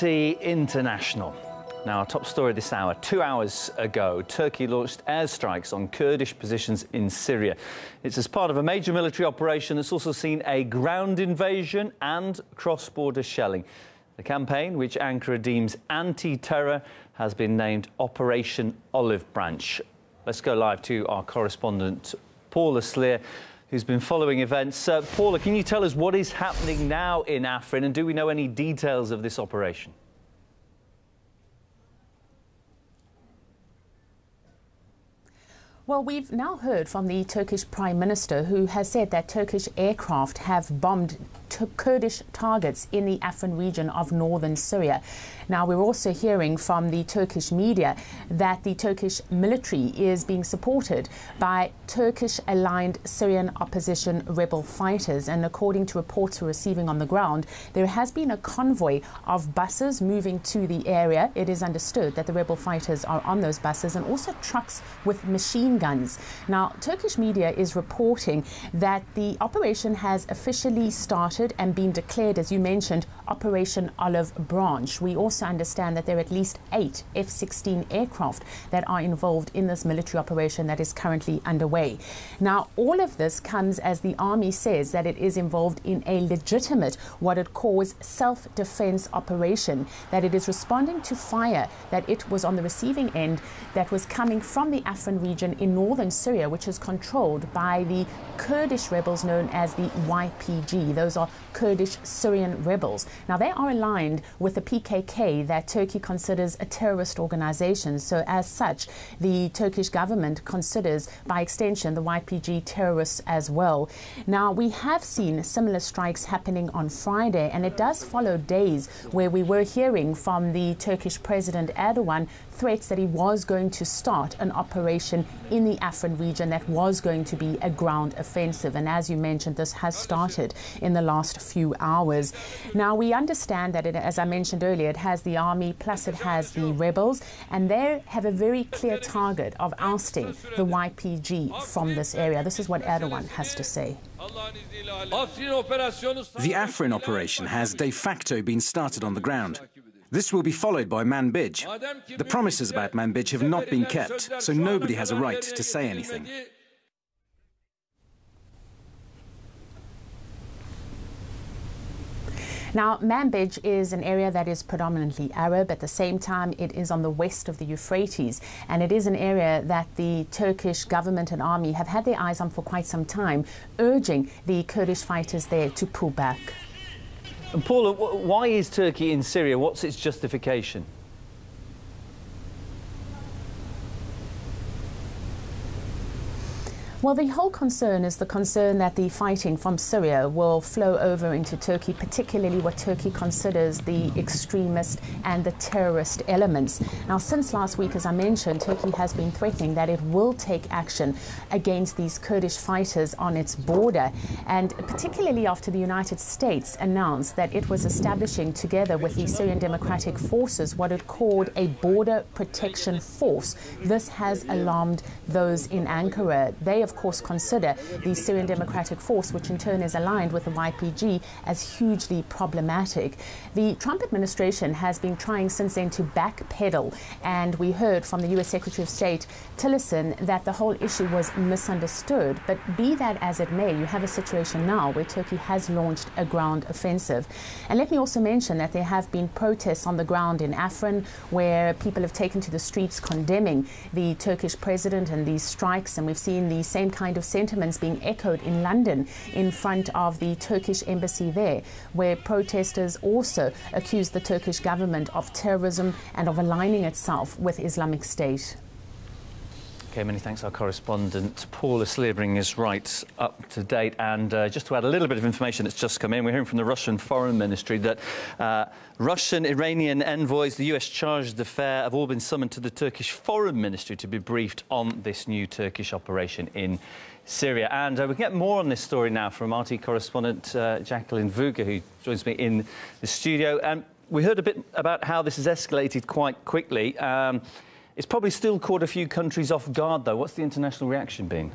RT International. Now, our top story this hour. 2 hours ago, Turkey launched airstrikes on Kurdish positions in Syria. It's as part of a major military operation that's also seen a ground invasion and cross-border shelling. The campaign, which Ankara deems anti-terror, has been named Operation Olive Branch. Let's go live to our correspondent, Paula Sleer, who's been following events. Paula, can you tell us what is happening now in Afrin, and do we know any details of this operation? Well, we've now heard from the Turkish Prime Minister, who has said that Turkish aircraft have bombed Kurdish targets in the Afrin region of Northern Syria. Now, we're also hearing from the Turkish media that the Turkish military is being supported by Turkish-aligned Syrian opposition rebel fighters. And according to reports we're receiving on the ground, there has been a convoy of buses moving to the area. It is understood that the rebel fighters are on those buses, and also trucks with machine guns. Now, Turkish media is reporting that the operation has officially started and been declared, as you mentioned, Operation Olive Branch. We also understand that there are at least 8 F-16 aircraft that are involved in this military operation that is currently underway. Now, all of this comes as the army says that it is involved in a legitimate, what it calls self-defense operation, that it is responding to fire that it was on the receiving end that was coming from the Afrin region in northern Syria, which is controlled by the Kurdish rebels known as the YPG. Those are Kurdish Syrian rebels. Now, they are aligned with the PKK that Turkey considers a terrorist organization. So as such, the Turkish government considers, by extension, the YPG terrorists as well. Now, we have seen similar strikes happening on Friday, and it does follow days where we were hearing from the Turkish President Erdogan threats that he was going to start an operation in the Afrin region that was going to be a ground offensive. And as you mentioned, this has started in the last few hours. Now, we understand that, as I mentioned earlier, it has the army, plus it has the rebels, and they have a very clear target of ousting the YPG from this area. This is what Erdogan has to say. The Afrin operation has de facto been started on the ground. This will be followed by Manbij. The promises about Manbij have not been kept, so nobody has a right to say anything. Now, Manbij is an area that is predominantly Arab. At the same time, it is on the west of the Euphrates, and it is an area that the Turkish government and army have had their eyes on for quite some time, urging the Kurdish fighters there to pull back. And Paula, why is Turkey in Syria? What's its justification? Well, the whole concern is the concern that the fighting from Syria will flow over into Turkey, particularly what Turkey considers the extremist and the terrorist elements. Now, since last week, as I mentioned, Turkey has been threatening that it will take action against these Kurdish fighters on its border, and particularly after the United States announced that it was establishing, together with the Syrian Democratic Forces, what it called a border protection force. This has alarmed those in Ankara. They, of course, consider the Syrian Democratic Force, which in turn is aligned with the YPG, as hugely problematic. The Trump administration has been trying since then to backpedal, and we heard from the US Secretary of State Tillerson that the whole issue was misunderstood. But be that as it may, you have a situation now where Turkey has launched a ground offensive. And let me also mention that there have been protests on the ground in Afrin, where people have taken to the streets condemning the Turkish president and these strikes, and we've seen the same kind of sentiments being echoed in London in front of the Turkish embassy there, where protesters also accused the Turkish government of terrorism and of aligning itself with Islamic State. Okay, many thanks, our correspondent Paula Sleer, bringing us right up to date. And just to add a little bit of information that's just come in, we're hearing from the Russian Foreign Ministry that Russian, Iranian envoys, the US chargé d'affaires, have all been summoned to the Turkish Foreign Ministry to be briefed on this new Turkish operation in Syria. And we can get more on this story now from RT correspondent Jacqueline Vouga, who joins me in the studio. And we heard a bit about how this has escalated quite quickly. It's probably still caught a few countries off guard, though. What's the international reaction been?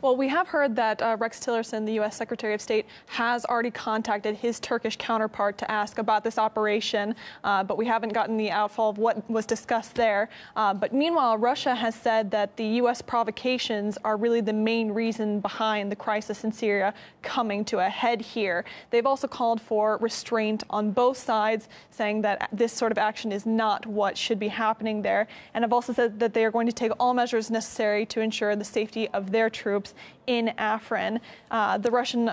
Well, we have heard that Rex Tillerson, the U.S. Secretary of State, has already contacted his Turkish counterpart to ask about this operation, but we haven't gotten the outfall of what was discussed there. But meanwhile, Russia has said that the U.S. provocations are really the main reason behind the crisis in Syria coming to a head here. They've also called for restraint on both sides, saying that this sort of action is not what should be happening there, and have also said that they are going to take all measures necessary to ensure the safety of their troops in Afrin. The Russian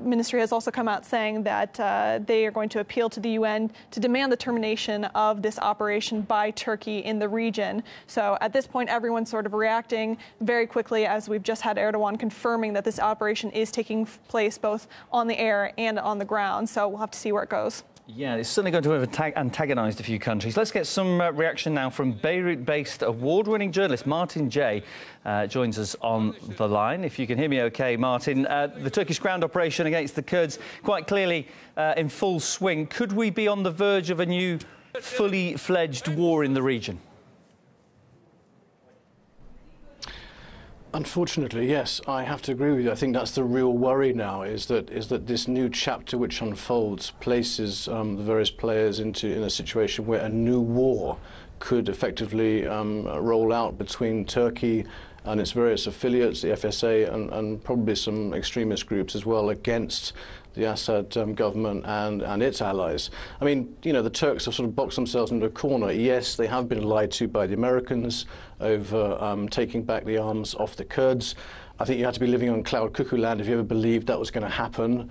ministry has also come out saying that they are going to appeal to the UN to demand the termination of this operation by Turkey in the region. So at this point, everyone's sort of reacting very quickly, as we've just had Erdogan confirming that this operation is taking place both on the air and on the ground. So we'll have to see where it goes. Yeah, it's certainly going to have antagonised a few countries. Let's get some reaction now from Beirut-based award-winning journalist Martin J. Joins us on the line. If you can hear me OK, Martin, the Turkish ground operation against the Kurds quite clearly in full swing. Could we be on the verge of a new fully fledged war in the region? Unfortunately, yes, I have to agree with you. I think that's the real worry now, is that this new chapter which unfolds places the various players in a situation where a new war could effectively roll out between Turkey and its various affiliates, the FSA, and probably some extremist groups as well, against the Assad government and its allies. I mean, you know, the Turks have sort of boxed themselves into a corner. Yes, they have been lied to by the Americans over taking back the arms off the Kurds. I think you had to be living on cloud cuckoo land if you ever believed that was going to happen.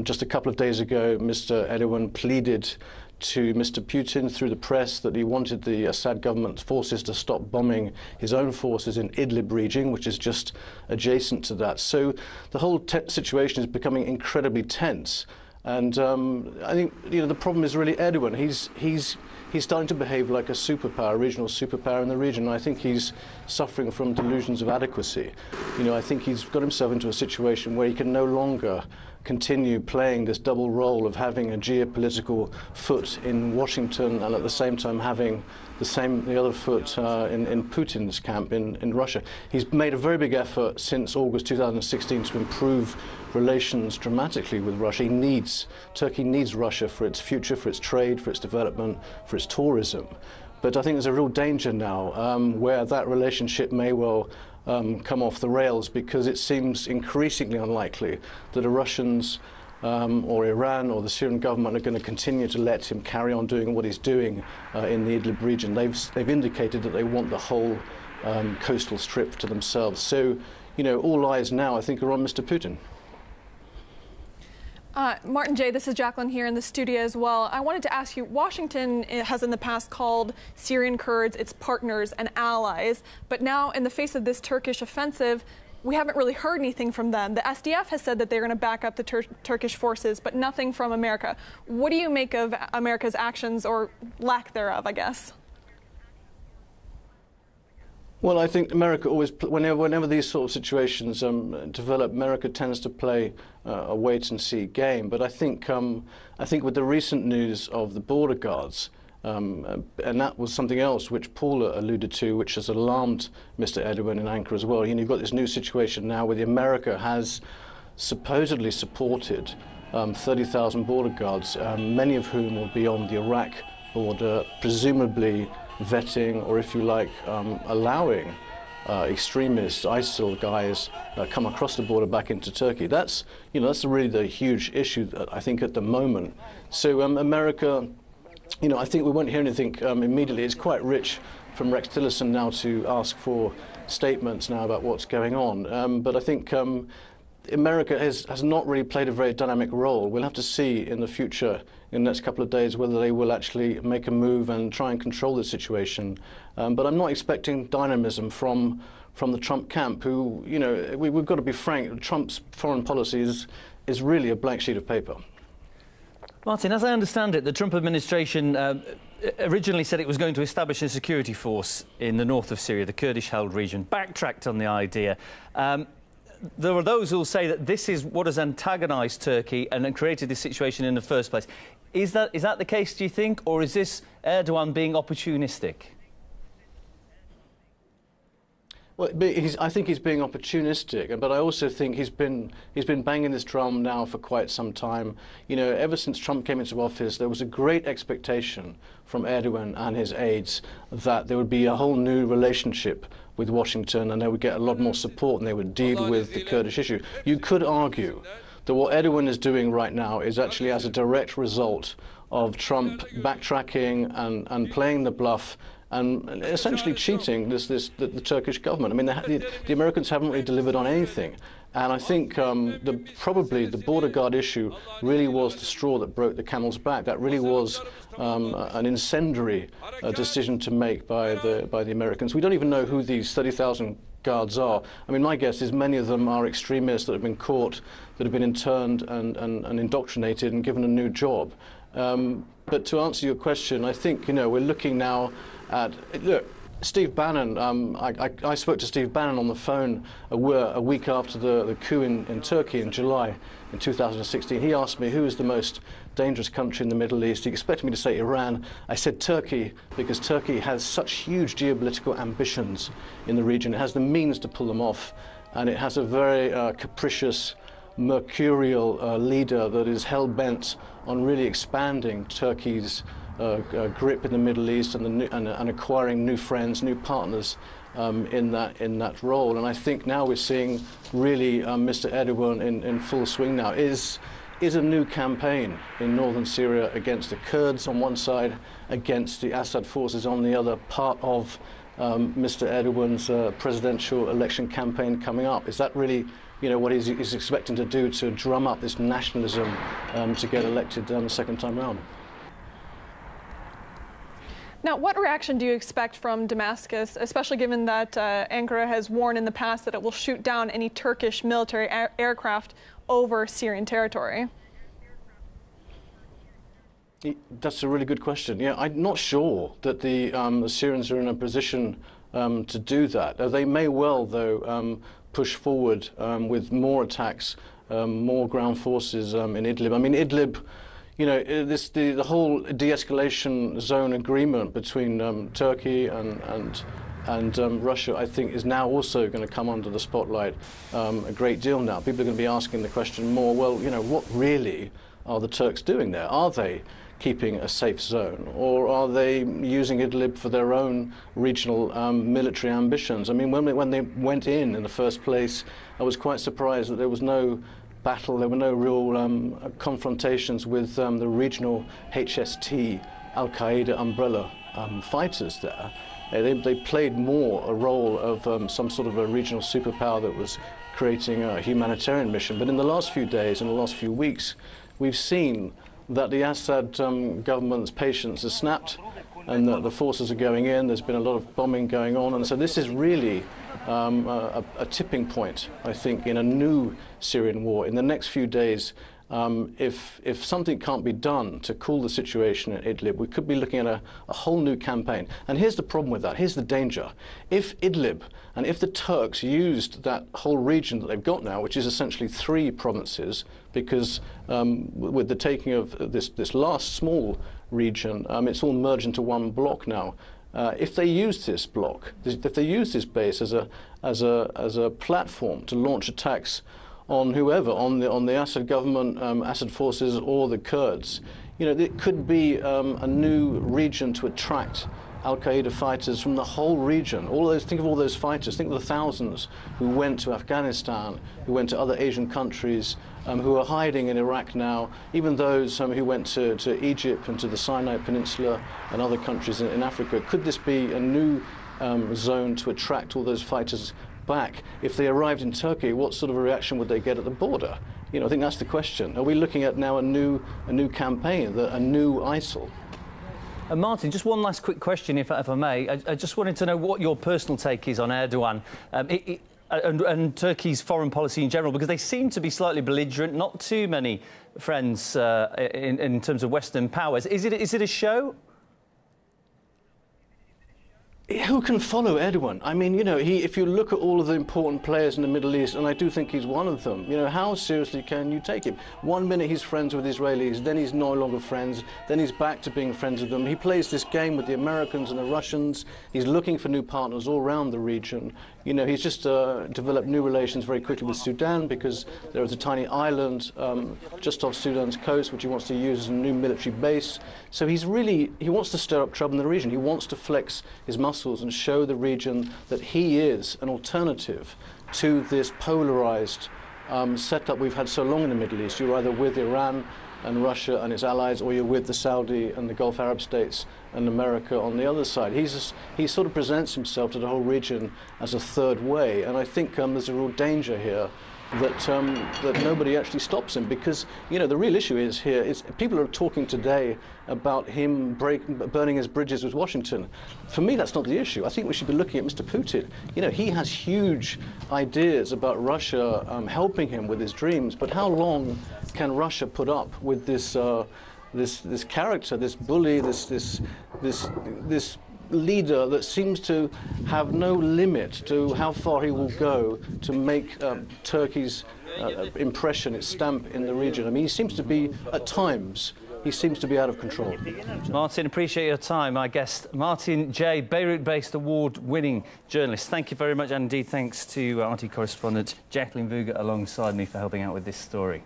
Just a couple of days ago, Mr. Erdogan pleaded to Mr. Putin through the press that he wanted the Assad government's forces to stop bombing his own forces in Idlib region, which is just adjacent to that. So the whole situation is becoming incredibly tense. And I think, you know, the problem is really Erdogan. He's starting to behave like a superpower, regional superpower in the region. I think he's suffering from delusions of adequacy. You know, I think he's got himself into a situation where he can no longer continue playing this double role of having a geopolitical foot in Washington and at the same time having the other foot in Putin's camp in Russia. He's made a very big effort since August 2016 to improve relations dramatically with Russia. Turkey needs Russia for its future, for its trade, for its development, for its tourism. But I think there's a real danger now where that relationship may well come off the rails, because it seems increasingly unlikely that the Russians or Iran or the Syrian government are going to continue to let him carry on doing what he's doing in the Idlib region. They've indicated that they want the whole coastal strip to themselves. So, you know, all eyes now, I think, are on Mr. Putin. Martin J., this is Jacqueline here in the studio as well. I wanted to ask you, Washington has in the past called Syrian Kurds its partners and allies, but now in the face of this Turkish offensive, we haven't really heard anything from them. The SDF has said that they're going to back up the Turkish forces, but nothing from America. What do you make of America's actions, or lack thereof, I guess? Well, I think America always, whenever these sort of situations develop, America tends to play a wait-and-see game. But I think with the recent news of the border guards, and that was something else which Paula alluded to, which has alarmed Mr. Erdogan in Ankara as well. You know, you've got this new situation now where America has supposedly supported 30,000 border guards, many of whom will be on the Iraq border, presumably vetting, or if you like, allowing extremist ISIL guys come across the border back into Turkey. That's really the huge issue, I think, at the moment. So America, you know, I think we won't hear anything immediately. It's quite rich from Rex Tillerson now to ask for statements now about what's going on. But I think America has not really played a very dynamic role. We'll have to see in the future, in the next couple of days, whether they will actually make a move and try and control the situation. But I'm not expecting dynamism from the Trump camp, who, you know, we've got to be frank, Trump's foreign policy is really a blank sheet of paper. Martin, as I understand it, the Trump administration originally said it was going to establish a security force in the north of Syria, the Kurdish-held region, backtracked on the idea. There are those who will say that this is what has antagonised Turkey and created this situation in the first place. Is that the case, do you think, or is this Erdogan being opportunistic? Well, I think he's being opportunistic, but I also think he's been banging this drum now for quite some time. You know, ever since Trump came into office, there was a great expectation from Erdogan and his aides that there would be a whole new relationship with Washington, and they would get a lot more support, and they would deal with the Kurdish issue. You could argue that what Erdogan is doing right now is actually as a direct result of Trump backtracking and playing the bluff and essentially cheating the Turkish government. I mean, the Americans haven't really delivered on anything. And I think probably the border guard issue really was the straw that broke the camel's back. That really was an incendiary decision to make by the Americans. We don't even know who these 30,000 guards are. I mean, my guess is many of them are extremists that have been caught, that have been interned and indoctrinated and given a new job. But to answer your question, I think, you know, we're looking now at, look, Steve Bannon, I spoke to Steve Bannon on the phone a week after the coup in Turkey in July in 2016. He asked me who is the most dangerous country in the Middle East. He expected me to say Iran. I said Turkey, because Turkey has such huge geopolitical ambitions in the region. It has the means to pull them off, and it has a very capricious, mercurial leader that is hell-bent on really expanding Turkey's grip in the Middle East and acquiring new friends, new partners in that role. And I think now we're seeing really Mr. Erdogan in full swing now. Is a new campaign in Northern Syria against the Kurds on one side, against the Assad forces on the other, part of Mr. Erdogan's presidential election campaign coming up. Is that really, you know, what he's expecting to do to drum up this nationalism to get elected the second time round? Now, what reaction do you expect from Damascus, especially given that Ankara has warned in the past that it will shoot down any Turkish military aircraft over Syrian territory? That's a really good question. Yeah, I'm not sure that the Syrians are in a position to do that. They may well, though, push forward with more attacks, more ground forces in Idlib. I mean, Idlib, you know, the whole de-escalation zone agreement between Turkey and Russia, I think, is now also going to come under the spotlight a great deal now. People are going to be asking the question more, well, you know, what really are the Turks doing there? Are they keeping a safe zone, or are they using Idlib for their own regional military ambitions? I mean, when they went in the first place, I was quite surprised that there was no battle, there were no real confrontations with the regional HST, Al-Qaeda umbrella fighters there. They played more a role of some sort of a regional superpower that was creating a humanitarian mission. But in the last few days, in the last few weeks, we've seen that the Assad government's patience has snapped, and that the forces are going in. There's been a lot of bombing going on, and so this is really a tipping point, I think, in a new Syrian war. In the next few days, if something can't be done to cool the situation in Idlib, we could be looking at a whole new campaign. And here's the problem with that. Here's the danger. If Idlib and if the Turks used that whole region that they've got now, which is essentially 3 provinces, because with the taking of this last small region, it's all merged into one block now. If they use this block, if they use this base as a platform to launch attacks on whoever, on the Assad government, Assad forces, or the Kurds, you know, it could be a new region to attract Al-Qaeda fighters from the whole region. All those, think of all those fighters. Think of the thousands who went to Afghanistan, who went to other Asian countries, who are hiding in Iraq now. Even those who went to Egypt and to the Sinai Peninsula and other countries in Africa. Could this be a new zone to attract all those fighters back? If they arrived in Turkey, what sort of a reaction would they get at the border? You know, I think that's the question. Are we looking at now a new campaign, a new ISIL? Martin, just one last quick question, if I may. I just wanted to know what your personal take is on Erdogan and Turkey's foreign policy in general, because they seem to be slightly belligerent, not too many friends in terms of Western powers. Is it a show? Who can follow Erdogan? I mean, you know, if you look at all of the important players in the Middle East, and I do think he's one of them, you know, how seriously can you take him? One minute he's friends with Israelis, then he's no longer friends, then he's back to being friends with them. He plays this game with the Americans and the Russians. He's looking for new partners all around the region. You know, he's just developed new relations very quickly with Sudan, because there is a tiny island just off Sudan's coast which he wants to use as a new military base. So he wants to stir up trouble in the region. He wants to flex his muscles and show the region that he is an alternative to this polarized setup we've had so long in the Middle East. You're either with Iran and Russia and its allies, or you're with the Saudi and the Gulf Arab states and America on the other side. He sort of presents himself to the whole region as a third way, and I think there's a real danger here that nobody actually stops him, because, you know, the real issue is here is people are talking today about him burning his bridges with Washington. For me, that's not the issue. I think we should be looking at Mr. Putin. You know, he has huge ideas about Russia helping him with his dreams, but how long can Russia put up with this this character, this bully, this leader that seems to have no limit to how far he will go to make Turkey's impression, its stamp in the region? I mean, he seems to be, at times, he seems to be out of control. Martin, appreciate your time. My guest, Martin J., Beirut-based award-winning journalist. Thank you very much, and indeed thanks to RT correspondent Jacqueline Vouga alongside me for helping out with this story.